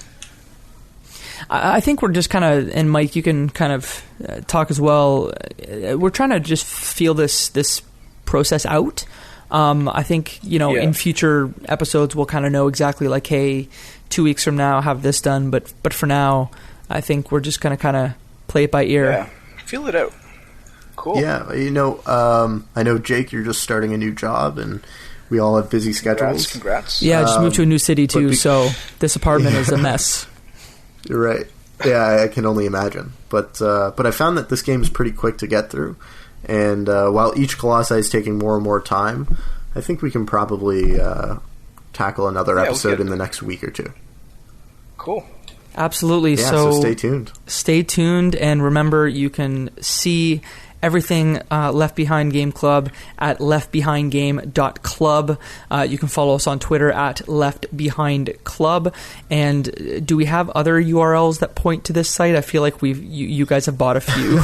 S2: I think we're just kind of, and Mike, you can kind of talk as well. We're trying to just feel this process out. I think, in future episodes we'll kind of know exactly like, hey, 2 weeks from now have this done. But for now, I think we're just going to kind of play it by ear.
S4: Yeah, feel it out. Cool.
S3: Yeah, I know, Jake, you're just starting a new job, and we all have busy schedules.
S4: Congrats.
S2: Yeah, I just moved to a new city too, so this apartment is a mess.
S3: You're right. Yeah, I can only imagine. But I found that this game is pretty quick to get through, and while each Colossi is taking more and more time, I think we can probably tackle another episode in the next week or 2.
S4: Cool.
S2: Absolutely.
S3: Yeah, so stay tuned.
S2: Stay tuned, and remember, you can see everything Left Behind Game Club at leftbehindgame.club. You can follow us on Twitter at leftbehindclub. And do we have other URLs that point to this site? I feel like you guys have bought a few.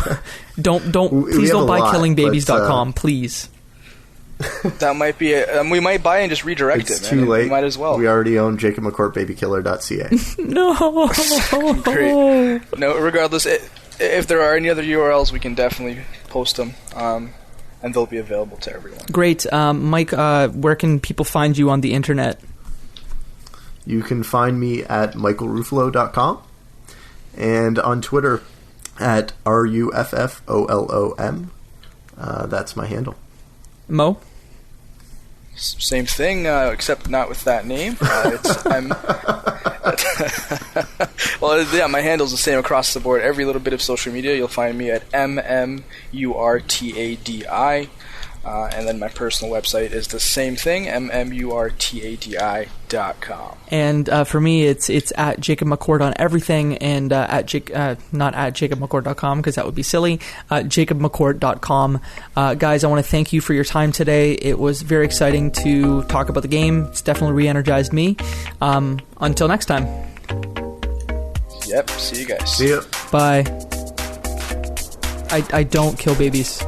S2: Please don't buy killingbabies.com, please.
S4: That might be it. We might buy and just redirect
S3: it's
S4: it.
S3: Too late.
S4: We might as well.
S3: We already own Jacob McCourt babykiller.ca.
S2: No.
S4: Great. No, regardless, if there are any other URLs, we can definitely post them, and they'll be available to everyone.
S2: Great. Mike, where can people find you on the internet?
S3: You can find me at michaelruffolo.com and on Twitter at RUFFOLOM. That's my handle.
S2: Mo?
S4: Same thing, except not with that name. Well, yeah, my handle's the same across the board. Every little bit of social media, you'll find me at MMURTADI. And then my personal website is the same thing, MMURTADI.com.
S2: And for me, it's at Jacob McCourt on everything, and not at jacobmccourt.com, because that would be silly. jacobmccourt.com. Guys, I want to thank you for your time today. It was very exciting to talk about the game. It's definitely re-energized me. Until next time.
S4: Yep, see you guys.
S3: See ya.
S2: Bye. I don't kill babies.